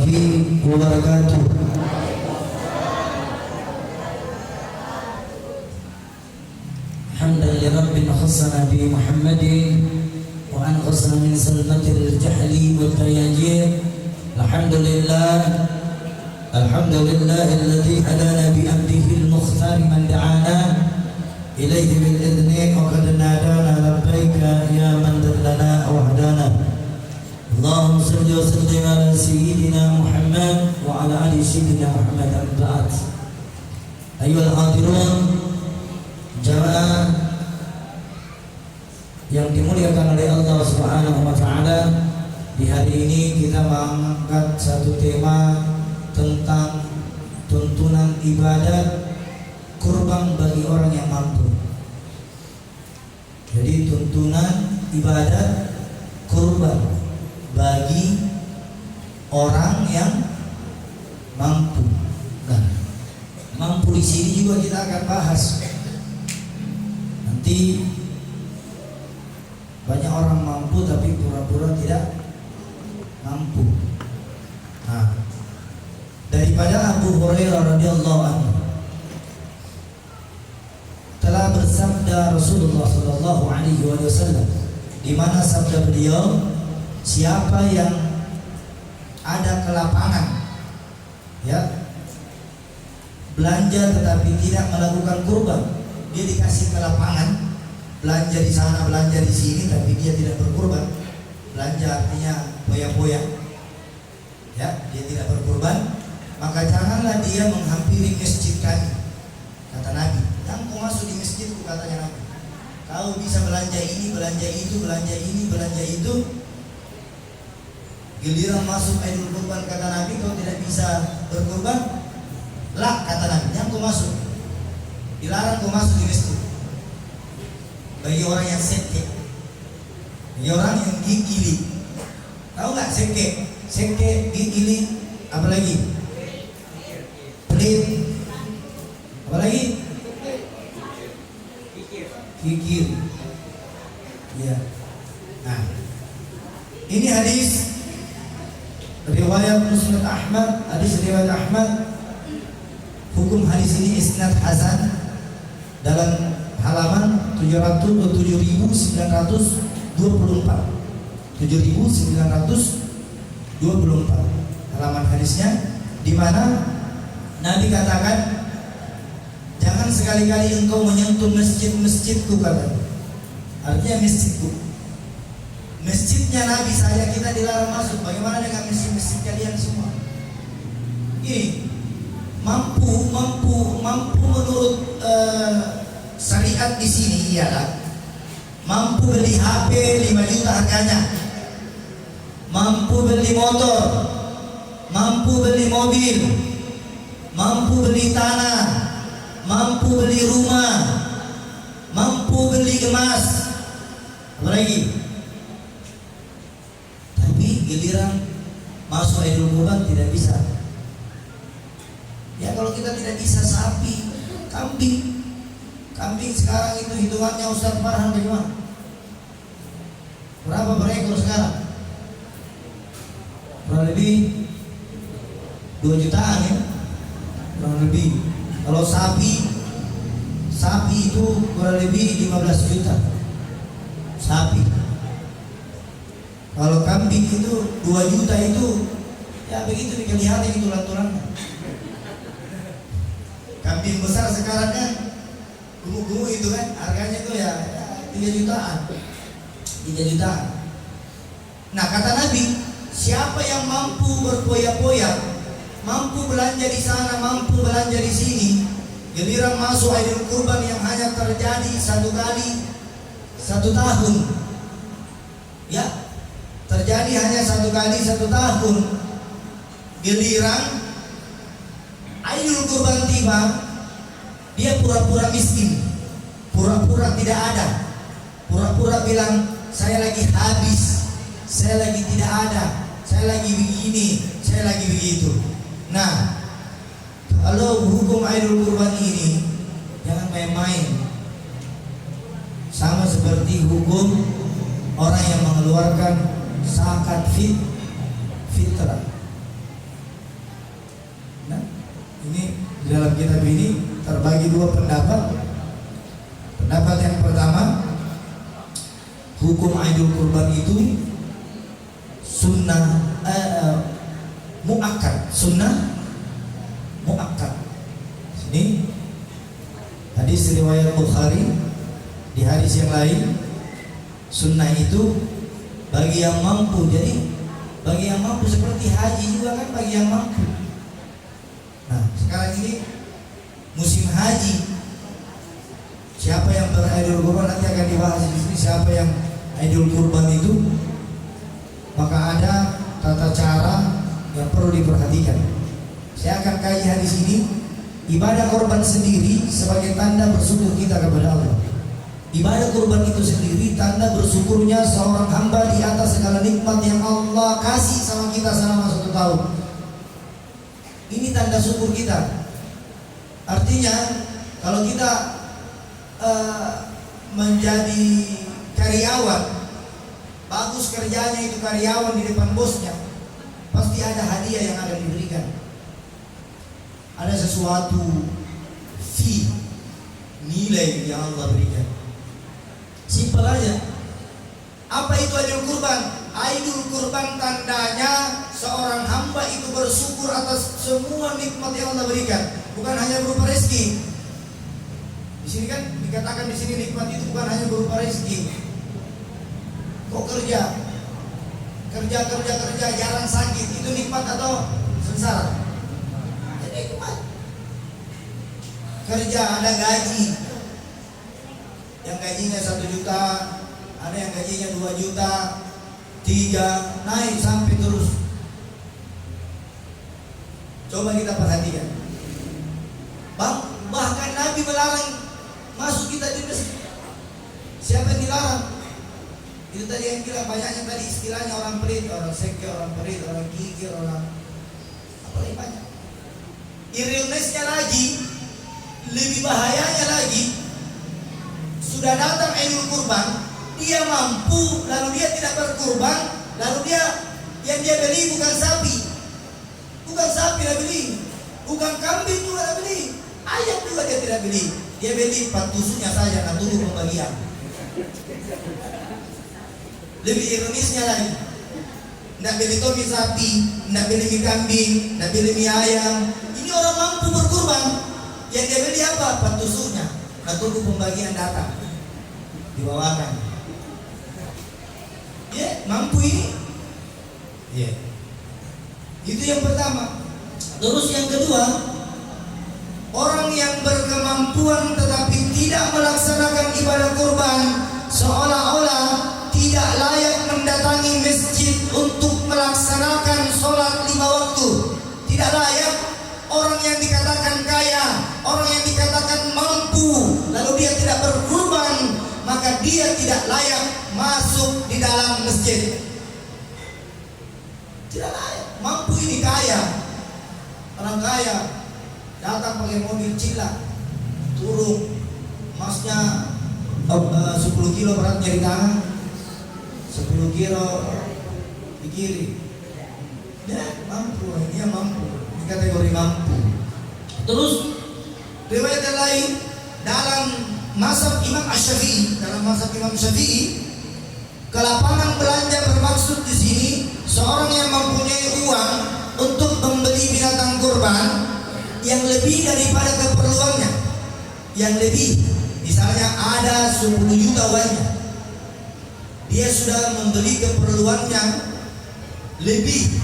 warahmatullahi wabarakatuh. Hamdan li Rabbin khassana bi Muhammadin wa anqasna min salmatil jahli wal tayajir. Alhamdulillah alladhi hadana bi abdihi al-mukhtar man da'ana ilayhi bil idni wa qad nadana labbaika ya man dallana wa hadana. Allahumma salli wa sallim ala sayyidina Muhammad wa ala ali sayyidina Muhammad al-ba'd. Ayyuhal hadirun, jamaah yang dimuliakan oleh Allah Subhanahu wa taala, di hari ini kita mengangkat satu tema tentang tuntunan ibadat kurban bagi orang yang mampu. Jadi tuntunan ibadat kurban bagi orang yang mampu. Nah, mampu di sini juga kita akan bahas. Nanti banyak orang mampu tapi pura-pura tidak mampu. Nah, daripada Abu Hurairah radhiyallahu anhu telah bersabda Rasulullah sallallahu alaihi wasallam, di mana sabda beliau, siapa yang ada ke lapangan ya belanja tetapi tidak melakukan kurban, dia dikasih ke lapangan belanja di sana belanja di sini tapi dia tidak berkurban. Belanja artinya poya-poya ya, dia tidak berkurban, maka janganlah dia menghampiri masjid kami, kata Nabi. Yang kau masuk di masjidku, katanya Nabi, kau bisa belanja ini, belanja itu, belanja ini, belanja itu. Giliran masuk Idul Kurban, kata Nabi, kau tidak bisa berkurban. Lah, kata Nabi, yang kau masuk, dilarang kau masuk di masjid. Bagi orang yang seke, bagi orang yang gigili. Tahu nggak seke? Seke, gigili, apa lagi? Pelit, apa lagi? Kikir. Ya. Nah, ini hadis riwayat Musnad Ahmad, hadis riwayat Ahmad. Hukum hadis ini isnad hasan dalam halaman 7924. 7924 halaman hadisnya, di mana Nabi katakan, jangan sekali-kali engkau menyentuh masjid-masjidku, katanya. Artinya masjidku, masjidnya Nabi saya, kita dilarang masuk. Bagaimana dengan masjid-masjid kalian semua? Ini mampu menurut syariat di sini ialah mampu beli HP 5 juta harganya, mampu beli motor, mampu beli mobil, mampu beli tanah, mampu beli rumah, mampu beli emas, apa lagi? Tapi giliran masuk Idul Kurban tidak bisa. Ya kalau kita tidak bisa sapi, kambing sekarang itu hitungannya Ustaz Farhan bagaimana? Berapa per ekor sekarang? Kurang lebih 2 jutaan ya, kurang lebih. Kalau sapi itu kurang lebih 15 juta sapi. Kalau kambing itu 2 juta itu ya begitu dikelihatin itu tulang-tulangnya. Kambing besar sekarang kan gemuk-gemuk itu kan harganya itu ya 3 jutaan. Nah, kata Nabi, siapa yang mampu berpoya-poya, mampu belanja di sana, mampu belanja di sini, giliran masuk Idul Kurban yang hanya terjadi 1 kali 1 tahun, ya, terjadi hanya 1 kali 1 tahun. Giliran Idul Kurban tiba, dia pura-pura miskin, pura-pura tidak ada, pura-pura bilang saya lagi habis, saya lagi tidak ada, saya lagi begini, saya lagi begitu. Nah, kalau hukum Idul Kurban ini jangan main-main. Sama seperti hukum orang yang mengeluarkan zakat fitrah. Di dalam kitab ini terbagi dua pendapat. Pendapat yang pertama, hukum Idul Kurban itu sunnah muakkad, sunnah muakkad. Sini hadis riwayat Bukhari, di hadis yang lain sunnah itu bagi yang mampu. Jadi bagi yang mampu, seperti haji juga kan bagi yang mampu. Nah, sekarang ini musim haji. Siapa yang beridul kurban nanti akan dibahas di sini. Siapa yang idul kurban itu, maka ada tata cara yang perlu diperhatikan. Saya akan kaji hadis ini. Ibadah kurban sendiri sebagai tanda bersyukur kita kepada Allah. Ibadah kurban itu sendiri tanda bersyukurnya seorang hamba di atas segala nikmat yang Allah kasih sama kita selama 1 tahun. Ini tanda syukur kita. Artinya kalau kita menjadi karyawan, bagus kerjanya itu karyawan di depan bosnya, pasti ada hadiah yang akan diberikan. Ada sesuatu fee, nilai yang Allah berikan. Simpel aja. Apa itu idul kurban? Idul kurban tandanya seorang hamba itu bersyukur atas semua nikmat yang Allah berikan, bukan hanya berupa rezeki. Di sini kan dikatakan di sini nikmat itu bukan hanya berupa rezeki. Kok kerja jarang sakit, itu nikmat atau sengsara? Jadi nikmat. Kerja ada gaji, yang gajinya 1 juta, ada yang gajinya 2 juta, 3, naik sampai terus. Coba kita perhatikan. Bahkan Nabi melarang masuk kita di masjid. Siapa yang dilarang? Itu tadi yang bilang, banyaknya tadi istilahnya orang pelit, orang sekte, orang pelit, orang gigir, orang apa lagi banyak. Ironisnya lagi, lebih bahayanya lagi, sudah datang idul kurban, dia mampu, lalu dia tidak berkurban, lalu dia yang dia beli bukan sapi dia beli, bukan kambing juga dia beli, ayam juga dia tidak beli, dia beli 4 tusuknya saja, nah tunggu pembagian. Lebih ironisnya lagi, tidak beli topi sapi, tidak beli mie kambing, tidak beli mie ayam. Ini orang mampu berkurban, yang dia beli apa? 4 tusuknya, nah tunggu pembagian datang, dibawakan. Mampu ini. Itu yang pertama. Terus yang kedua, orang yang berkemampuan tetapi tidak melaksanakan ibadah kurban, seolah-olah tidak layak mendatangi masjid untuk melaksanakan sholat 5 waktu. Tidak layak. Orang yang dikatakan kaya, orang yang dikatakan mampu, lalu dia tidak berkurban, maka dia tidak layak masuk di dalam masjid. Tidak layak. Mampu ini kaya. Orang kaya datang pakai mobil cila, turun, emasnya 10 kilo beratnya di tangan, 10 kilo di kiri. Dia mampu, dia mampu, ini kategori mampu. Terus riwayat yang lain dalam mazhab Imam Asy-Syafi'i, kelapangan belanja bermaksud di sini seorang yang mempunyai uang untuk membeli binatang kurban yang lebih daripada keperluannya, yang lebih. Misalnya ada 10 juta uangnya, dia sudah membeli keperluannya lebih,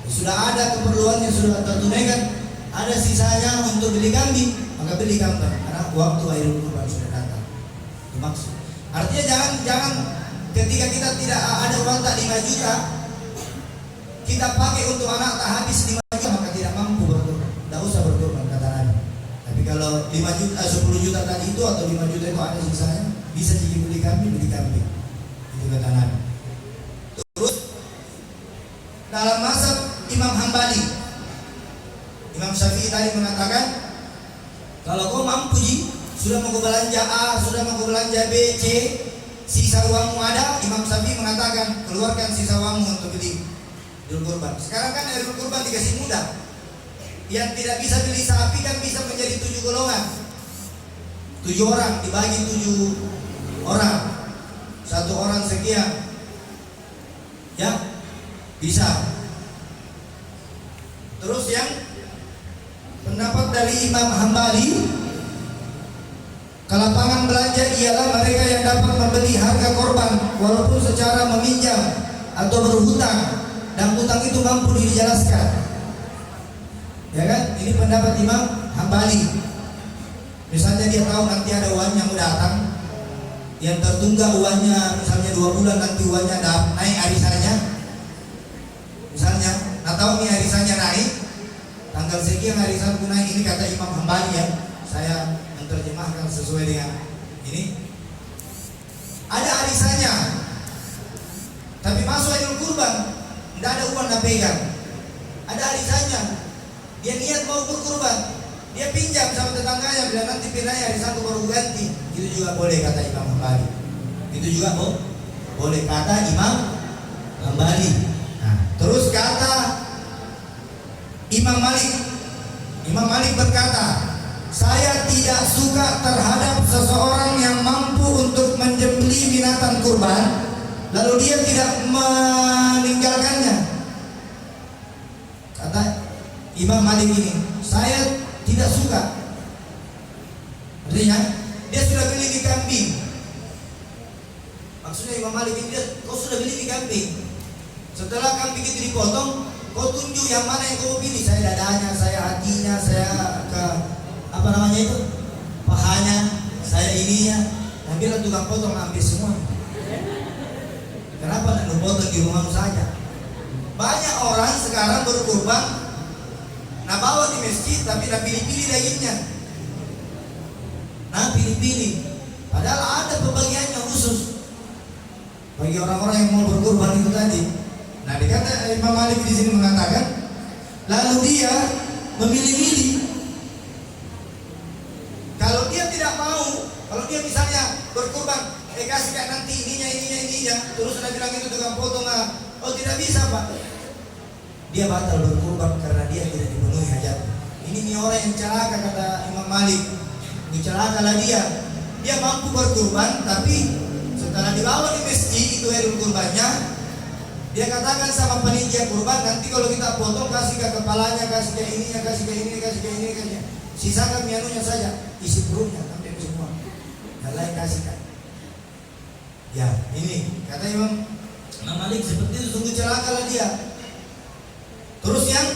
sudah ada keperluannya, sudah tertunaikan, ada sisanya untuk beli kambing, maka beli kambing karena waktu idul kurban sudah datang. Itu maksud. Artinya jangan ketika kita tidak ada uang tak 5 juta, kita pakai untuk anak tak habis 5 juta, maka tidak mampu berkurban. Tidak usah berkurban kata Nabi. Tapi kalau 5 juta, 10 juta tadi itu atau 5 juta itu ada sisanya, bisa jadi beli kambing. Itu kata Nabi. Terus dalam mazhab Imam Hambali, Imam Syafi'i tadi mengatakan, kalau kau mampu sudah mau belanja A, sudah mau belanja B, C, sisa uangmu ada, Imam Syafi'i mengatakan keluarkan sisa uangmu untuk beli idul kurban. Sekarang kan idul kurban dikasih mudah. Yang tidak bisa beli sapi kan bisa menjadi 7 golongan. 7 orang dibagi 7 orang. 1 orang sekian. Ya, bisa. Terus yang pendapat dari Imam Hambali, kelapangan belanja ialah mereka yang dapat membeli harga korban walaupun secara meminjam atau berhutang dan hutang itu mampu dijelaskan. Ya kan? Ini pendapat Imam Hambali. Misalnya dia tahu nanti ada uang yang mau datang, yang tertunda uangnya misalnya 2 bulan, nanti uangnya naik arisannya. Misalnya, tahu nih arisannya naik, tanggal sekian arisanku naik, ini kata Imam Hambali ya. Saya menerjemahkan sesuai dengan ini. Ada arisannya, tapi masuk Idul Kurban, tidak ada uang nak pegang. Ada arisannya, dia niat mau berkurban, dia pinjam sama tetangganya, bila nanti pinanya hari satu baru ganti. Itu juga boleh kata Imam Hambali. Itu juga boleh kata Imam Hambali. Nah, terus kata Imam Malik. Imam Malik berkata, saya tidak suka terhadap seseorang yang mampu untuk menyembelih binatang kurban lalu dia tidak meninggalkannya. Kata Imam Malik ini, saya tidak suka. Artinya dia sudah beli di kambing. Maksudnya Imam Malik ini, kau sudah beli di kambing. Setelah kambing itu dipotong, kau tunjuk yang mana yang kau pilih. Saya dadanya, saya hatinya, saya ke apa namanya itu, pahanya, saya ininya. Nah, biar tukang potong ambil semua. Kenapa tidak potong di rumahmu saja? Banyak orang sekarang berkurban, nah bawa di masjid tapi nak pilih-pilih dagingnya. Nah pilih-pilih. Padahal ada pembagiannya khusus bagi orang-orang yang mau berkurban itu tadi. Nah dikata Imam Malik di sini mengatakan, lalu dia memilih-milih. Kalau dia tidak mau, kalau dia misalnya berkurban, kasih kayak nanti ininya, terus sudah bilang itu tukang potong, oh tidak bisa pak, dia batal berkurban karena dia tidak dipenuhi hajat. Ini orang yang celaka kata Imam Malik. Ini celakalah dia mampu berkurban, tapi setelah dibawa di masjid itu hari kurbannya, dia katakan sama panitia kurban, nanti kalau kita potong kasih ke kepalanya, kasih ke ininya, kasih ke ini, kasih ke ini, kasih. Sisakan mianunya saja, isi perutnya, ambil semua, yang lain kasihkan. Ya ini kata Imam Malik, seperti itu sungguh celakalah dia. Terus yang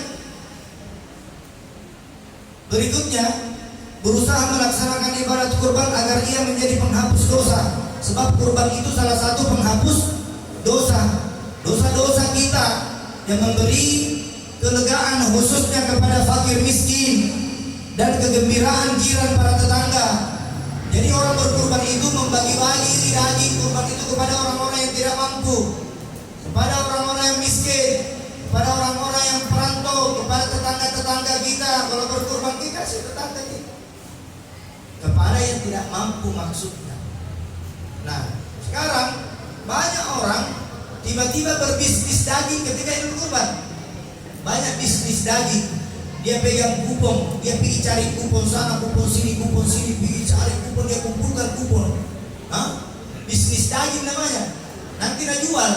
berikutnya, berusaha melaksanakan ibadat kurban agar ia menjadi penghapus dosa. Sebab kurban itu salah satu penghapus dosa. Dosa-dosa kita yang memberi kelegaan khususnya kepada fakir miskin dan kegembiraan jiran para tetangga. Jadi orang berkurban itu membagi-bagi daging kurban itu kepada orang-orang yang tidak mampu, kepada orang-orang yang miskin, kepada orang-orang yang perantau, kepada tetangga-tetangga kita. Kalau berkurban kita kasih tetangga kita, kepada yang tidak mampu maksudnya. Nah sekarang banyak orang tiba-tiba berbisnis daging ketika Idul Kurban. Banyak bisnis daging. Dia pegang kupon, dia pergi cari kupon sana, kupon sini, pergi cari kupon, dia kumpulkan kupon. Bisnis daging namanya. Nanti nak jual.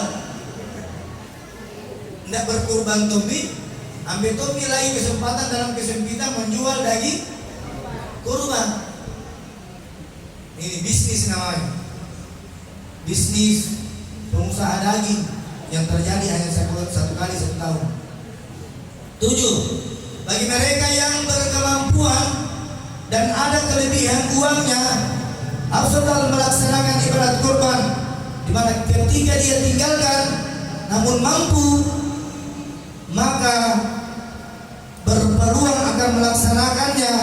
Tidak berkurban Tommy, ambil Tommy lagi kesempatan dalam kesempitan menjual daging kurban. Ini bisnis namanya. Bisnis pengusaha daging yang terjadi hanya satu kali setahun. 7. Bagi mereka yang berkemampuan dan ada kelebihan uangnya, afdal melaksanakan ibadat kurban, di mana ketika dia tinggalkan namun mampu, maka berpeluang akan melaksanakannya.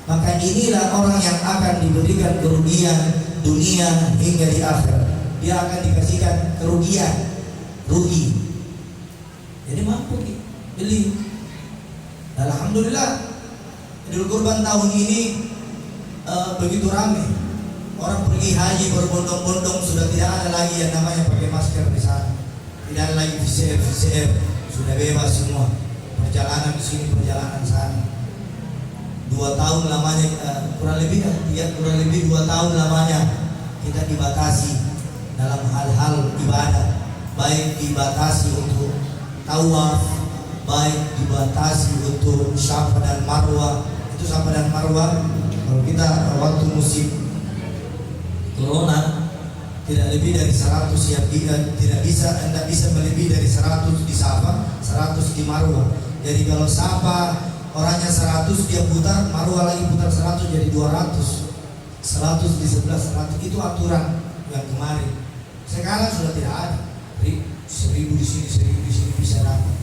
Maka inilah orang yang akan diberikan kerugian dunia hingga di akhir. Dia akan dikasihkan kerugian, rugi. Jadi mampu beli. Alhamdulillah Idul Kurban tahun ini begitu ramai. Orang pergi haji berbondong-bondong, sudah tidak ada lagi yang namanya pakai masker di sana. Tidak ada lagi VCF, sudah bebas semua. perjalanan di sini, perjalanan sana. 2 tahun lamanya, kurang lebih 2 tahun lamanya kita dibatasi dalam hal-hal ibadah, baik dibatasi untuk tawaf, baik dibatasi untuk Safa dan Marwah. Itu Safa dan Marwah kalau kita waktu musim corona tidak lebih dari 100 yang tidak bisa melebihi dari 100 di Safa, 100 di Marwah. Jadi kalau Safa orangnya 100 dia putar, Marwah lagi putar 100 jadi 200. 100 di sebelah 100 itu aturan yang kemarin. Sekarang sudah tidak ada. 1000 di sini, 1000 di sini bisa dapat.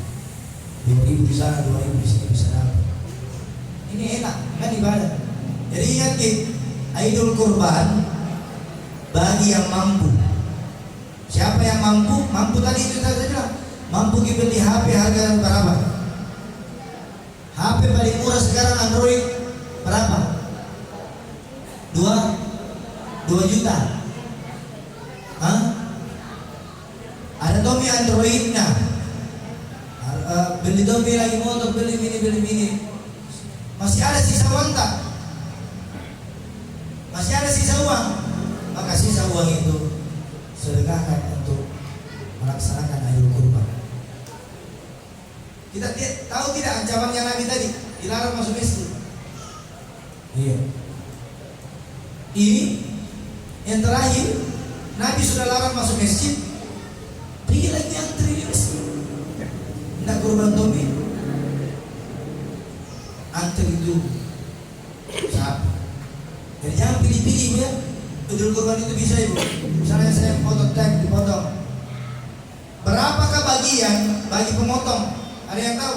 2000 di sana, 2000 di sini bisa dapat. Ini enak kan ibadah. Jadi ingat Idul Kurban bagi yang mampu. Siapa yang mampu? Mampu tadi itu saya bilang. Mampu beli HP harga berapa? HP paling murah sekarang Android berapa? 2 juta. Hah? Ada Tommy Androidnya. Beli Tommy lagi motor, beli mini. Masih ada sisa uang tak? Masih ada sisa uang. Maka sisa uang itu sedekahkan untuk melaksanakan Idul Kurban. Kita tahu tidak ancamannya Nabi tadi? Dilarang masuk masjid. Iya. Ini yang terakhir, Nabi sudah larang masuk masjid. Pergi lagi antri di masjid. Tidak kurban Tommy. Antri itu siapa? Jadi jangan pilih-pilih ya. Idul Kurban itu bisa ibu. Misalnya saya potong tag, dipotong. Berapakah bagian bagi pemotong? Ada yang tahu?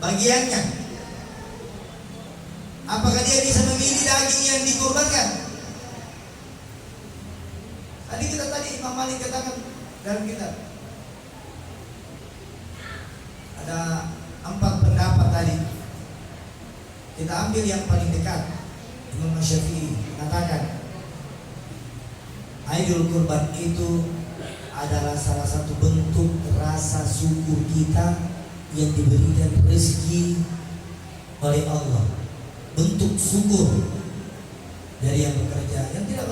Bagiannya. Apakah dia bisa memilih daging yang dikurbankan? Tadi Imam Malik katakan dalam kitab. Ada 4 pendapat tadi. Kita ambil yang paling dekat. Imam Syafi'i mengatakan Idul Kurban itu adalah salah satu bentuk rasa syukur kita yang diberikan rezeki oleh Allah. Bentuk syukur dari yang bekerja, yang tidak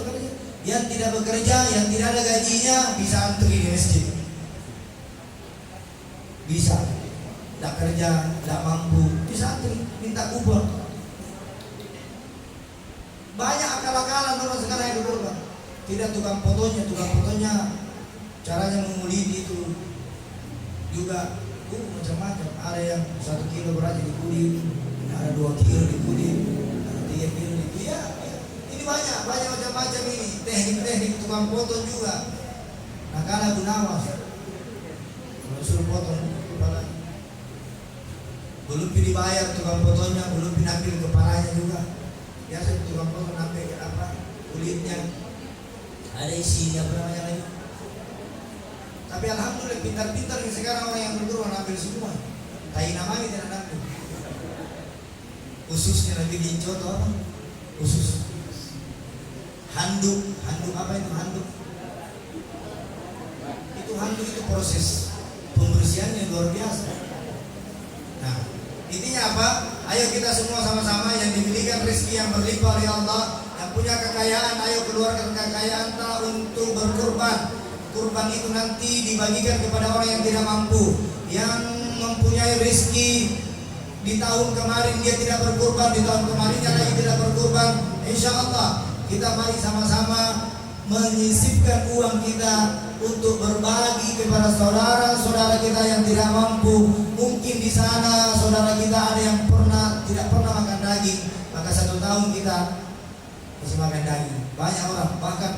bekerja, yang tidak ada gajinya bisa antri di masjid. Bisa, tidak kerja, tidak mampu, bisa antri, minta kupon. Banyak akal-akalan orang sekarang yang berkorban. Tidak tukang fotonya caranya menguliti itu juga macam-macam. Ada yang 1 kilo berat dikulit, ada 2 kilo dikulit, ada 3 kilo dikulit. Ya, ini banyak macam-macam ini. Teknik tukang foto juga. Nah, kalau Gunawan kalau suruh potong kepala, belum dibayar tukang fotonya, belum ambil kepalanya juga. Biasa tukang foto sampai ke kulitnya. Ada isinya apa namanya lagi. Tapi alhamdulillah pintar-pintar sekarang orang yang berkurban ambil semua. Tai namanya tidak ambil. Khususnya lagi di contoh apa? Khusus handuk apa itu handuk? Itu handuk itu proses pembersihannya luar biasa. Nah, intinya apa? Ayo kita semua sama-sama yang diberikan rezeki yang berlimpah oleh Allah, yang punya kekayaan, ayo keluarkan kekayaan tak untuk berkurban. Kurban itu nanti dibagikan kepada orang yang tidak mampu, yang mempunyai rezeki di tahun kemarin dia tidak berkurban, di tahun kemarinnya lagi tidak berkurban. Insya Allah kita mari sama-sama menyisipkan uang kita untuk berbagi kepada saudara-saudara kita yang tidak mampu. Mungkin di sana saudara kita ada yang tidak pernah makan daging, maka 1 tahun kita masih makan daging. Banyak orang, bahkan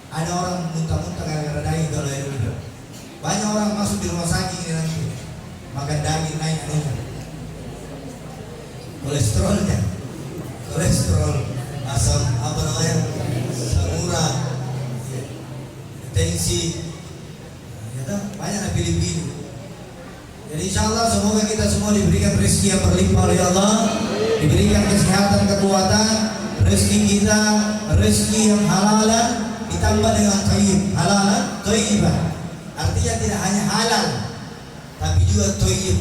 ada orang muntah-muntah gara-gara daging kalau itu. Banyak orang masuk di rumah sakit ini nanti makan daging naik kolesterol, asam apa namanya, asam urat, tensi, banyak yang pilih-pilih. Jadi insya Allah semoga kita semua diberikan rezeki yang berlimpah oleh Allah, diberikan kesehatan, kekuatan, rezeki kita, rezeki yang halalan ditambah dengan thayyib, halalan thayyibah. Artinya tidak hanya halal, tapi juga thayyib.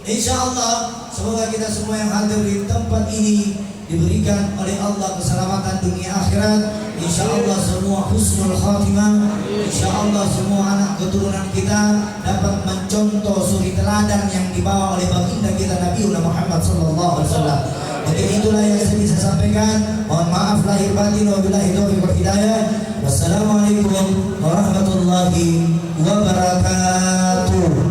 Insyaallah semoga kita semua yang hadir di tempat ini diberikan oleh Allah keselamatan dunia akhirat. Insyaallah semua husnul khatimah. Insyaallah semua anak keturunan kita dapat mencontoh suri teladan yang dibawa oleh baginda kita Nabi Muhammad sallallahu alaihi wasallam. Mungkin itulah yang saya bisa sampaikan. Mohon maaf lahir batin, wabillahi taufiq wal hidayah. Wassalamualaikum warahmatullahi wabarakatuh.